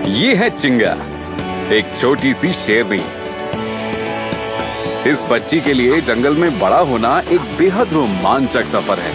ये है चिंगा, एक छोटी सी शेरनी। इस बच्ची के लिए जंगल में बड़ा होना एक बेहद रोमांचक सफर है।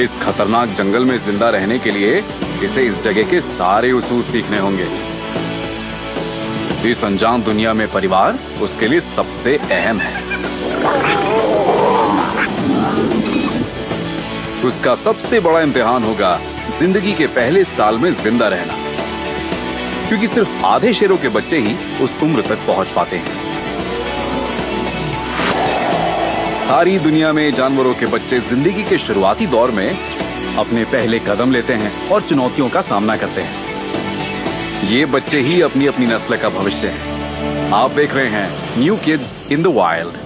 इस खतरनाक जंगल में जिंदा रहने के लिए इसे इस जगह के सारे उसूल सीखने होंगे। इस अनजान दुनिया में परिवार उसके लिए सबसे अहम है। उसका सबसे बड़ा इम्तिहान होगा जिंदगी के पहले साल में जिंदा रहना, क्योंकि सिर्फ आधे शेरों के बच्चे ही उस उम्र तक पहुंच पाते हैं। सारी दुनिया में जानवरों के बच्चे जिंदगी के शुरुआती दौर में अपने पहले कदम लेते हैं और चुनौतियों का सामना करते हैं। ये बच्चे ही अपनी अपनी नस्ल का भविष्य हैं। आप देख रहे हैं new kids in the wild.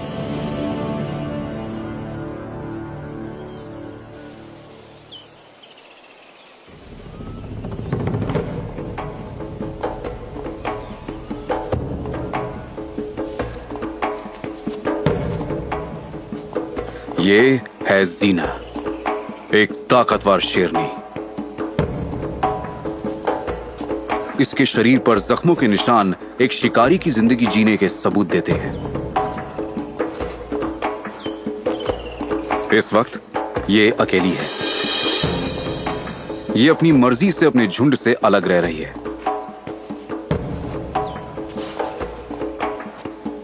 ये है जीना, एक ताकतवर शेरनी। इसके शरीर पर जख्मों के निशान एक शिकारी की जिंदगी जीने के सबूत देते हैं। इस वक्त ये अकेली है। ये अपनी मर्जी से अपने झुंड से अलग रह रही है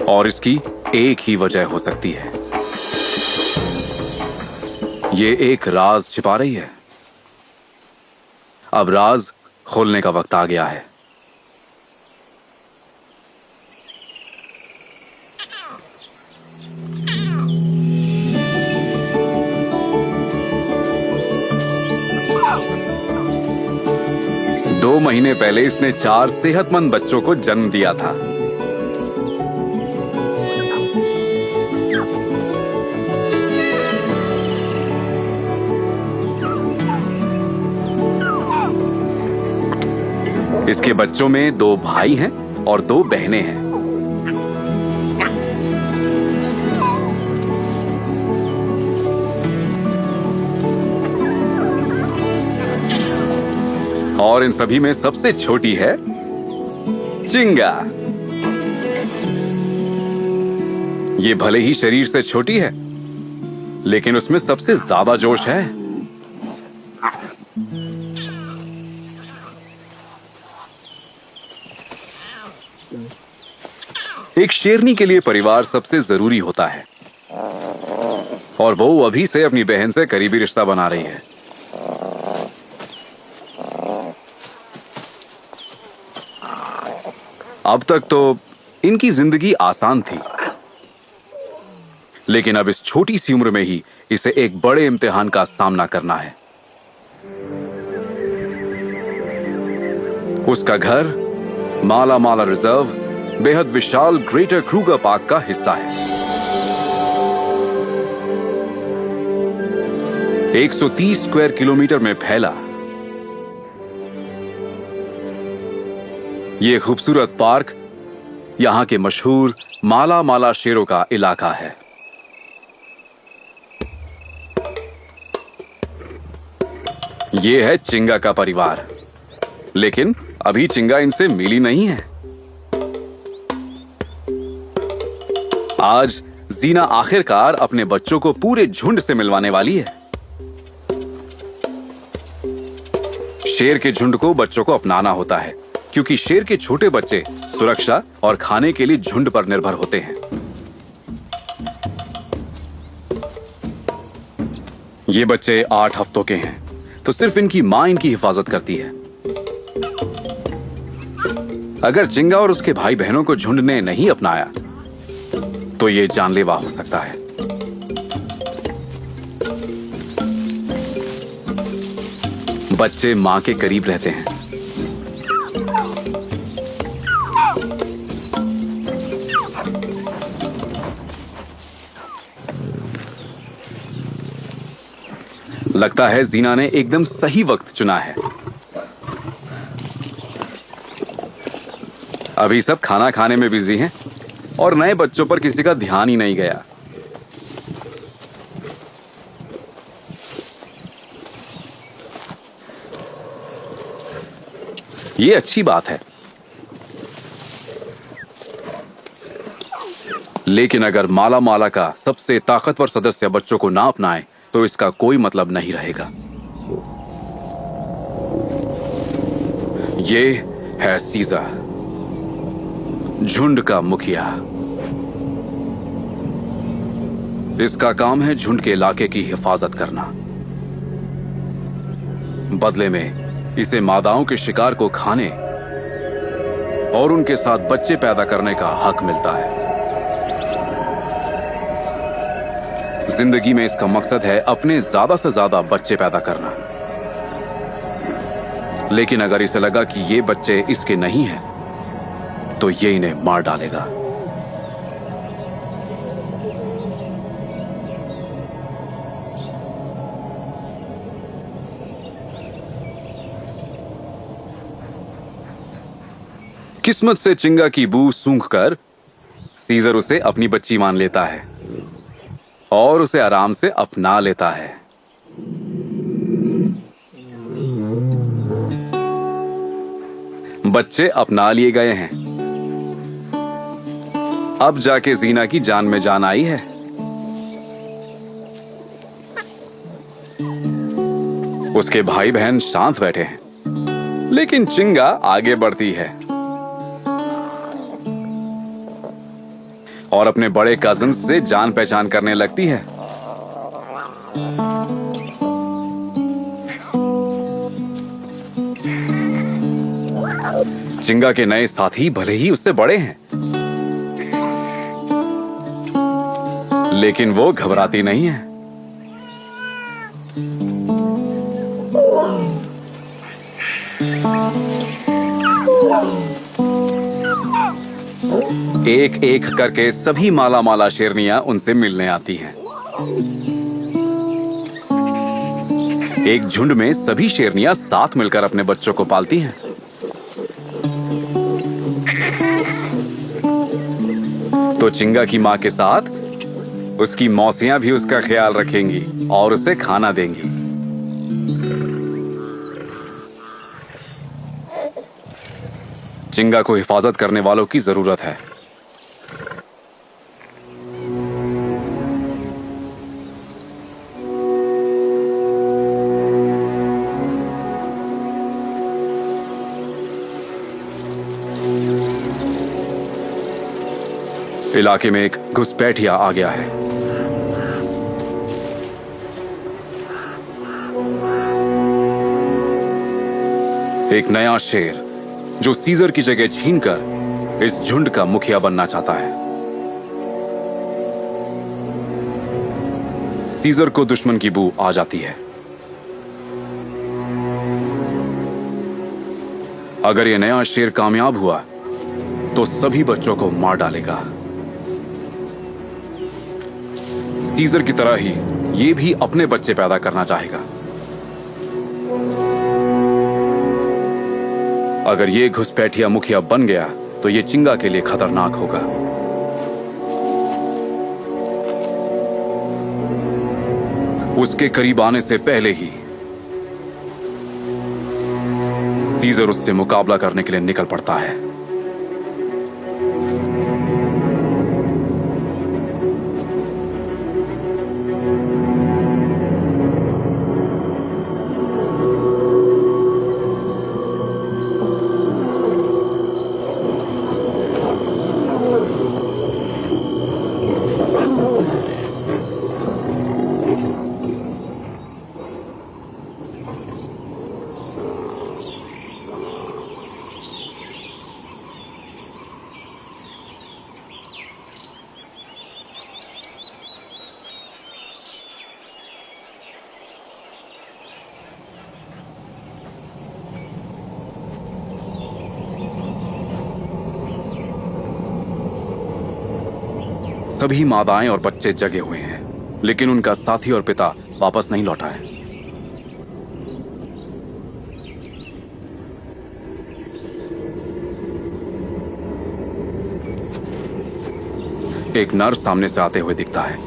और इसकी एक ही वजह हो सकती है। ये एक राज छिपा रही है। अब राज खोलने का वक्त आ गया है। दो महीने पहले इसने 4 सेहतमंद बच्चों को जन्म दिया था। इसके बच्चों में 2 भाई हैं और 2 बहनें हैं। और इन सभी में सबसे छोटी है चिंगा। ये भले ही शरीर से छोटी है, लेकिन उसमें सबसे ज्यादा जोश है। एक शेरनी के लिए परिवार सबसे जरूरी होता है और वो अभी से अपनी बहन से करीबी रिश्ता बना रही है। अब तक तो इनकी जिंदगी आसान थी, लेकिन अब इस छोटी सी उम्र में ही इसे एक बड़े इम्तिहान का सामना करना है। उसका घर माला माला रिजर्व बेहद विशाल ग्रेटर क्रूगर पार्क का हिस्सा है। 130 स्क्वायर किलोमीटर में फैला यह खूबसूरत पार्क यहां के मशहूर माला माला शेरों का इलाका है। यह है चिंगा का परिवार, लेकिन अभी चिंगा इनसे मिली नहीं है। आज जीना आखिरकार अपने बच्चों को पूरे झुंड से मिलवाने वाली है। शेर के झुंड को बच्चों को अपनाना होता है, क्योंकि शेर के छोटे बच्चे सुरक्षा और खाने के लिए झुंड पर निर्भर होते हैं। ये बच्चे 8 हफ्तों के हैं, तो सिर्फ इनकी मां इनकी हिफाजत करती है। अगर चिंगा और उसके भाई बहनों को झुंड ने नहीं अपनाया तो ये जानलेवा हो सकता है। बच्चे मां के करीब रहते हैं। लगता है जीना ने एकदम सही वक्त चुना है। अभी सब खाना खाने में बिजी हैं और नए बच्चों पर किसी का ध्यान ही नहीं गया। ये अच्छी बात है, लेकिन अगर माला माला का सबसे ताकतवर सदस्य बच्चों को ना अपनाए तो इसका कोई मतलब नहीं रहेगा। ये है सीजर, झुंड का मुखिया। इसका काम है झुंड के इलाके की हिफाजत करना। बदले में इसे मादाओं के शिकार को खाने और उनके साथ बच्चे पैदा करने का हक मिलता है। जिंदगी में इसका मकसद है अपने ज्यादा से ज्यादा बच्चे पैदा करना। लेकिन अगर इसे लगा कि ये बच्चे इसके नहीं हैं, तो ये इन्हें मार डालेगा। किस्मत से चिंगा की बू सूंघकर सीजर उसे अपनी बच्ची मान लेता है और उसे आराम से अपना लेता है। बच्चे अपना लिए गए हैं। अब जाके जीना की जान में जान आई है। उसके भाई बहन शांत बैठे हैं, लेकिन चिंगा आगे बढ़ती है और अपने बड़े कजिन्स से जान पहचान करने लगती है। चिंगा के नए साथी भले ही उससे बड़े हैं, लेकिन वो घबराती नहीं है। एक एक करके सभी माला माला शेरनियां उनसे मिलने आती हैं। एक झुंड में सभी शेरनियां साथ मिलकर अपने बच्चों को पालती हैं। तो चिंगा की मां के साथ उसकी मौसियां भी उसका ख्याल रखेंगी और उसे खाना देंगी। चिंगा को हिफाजत करने वालों की जरूरत है। इलाके में एक घुसपैठिया आ गया है। एक नया शेर जो सीजर की जगह छीनकर इस झुंड का मुखिया बनना चाहता है। सीजर को दुश्मन की बू आ जाती है। अगर यह नया शेर कामयाब हुआ तो सभी बच्चों को मार डालेगा। सीजर की तरह ही ये भी अपने बच्चे पैदा करना चाहेगा। अगर ये घुसपैठिया मुखिया बन गया तो ये चिंगा के लिए खतरनाक होगा। उसके करीब आने से पहले ही सीजर उससे मुकाबला करने के लिए निकल पड़ता है। सभी मादाएं और बच्चे जगे हुए हैं, लेकिन उनका साथी और पिता वापस नहीं लौटा है। एक नर सामने से आते हुए दिखता है,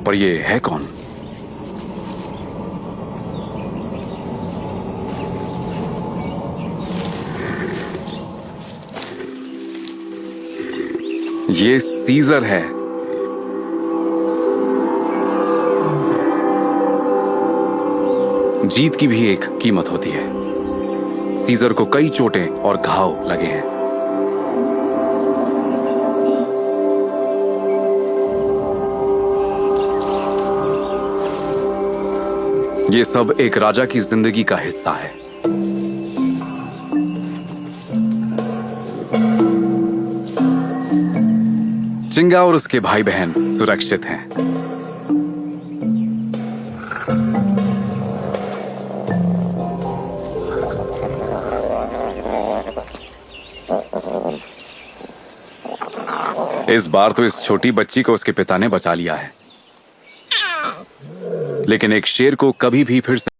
पर यह है कौन? ये सीजर है। जीत की भी एक कीमत होती है। सीजर को कई चोटें और घाव लगे हैं। ये सब एक राजा की जिंदगी का हिस्सा है। चिंगा और उसके भाई बहन सुरक्षित हैं। इस बार तो इस छोटी बच्ची को उसके पिता ने बचा लिया है, लेकिन एक शेर को कभी भी फिर से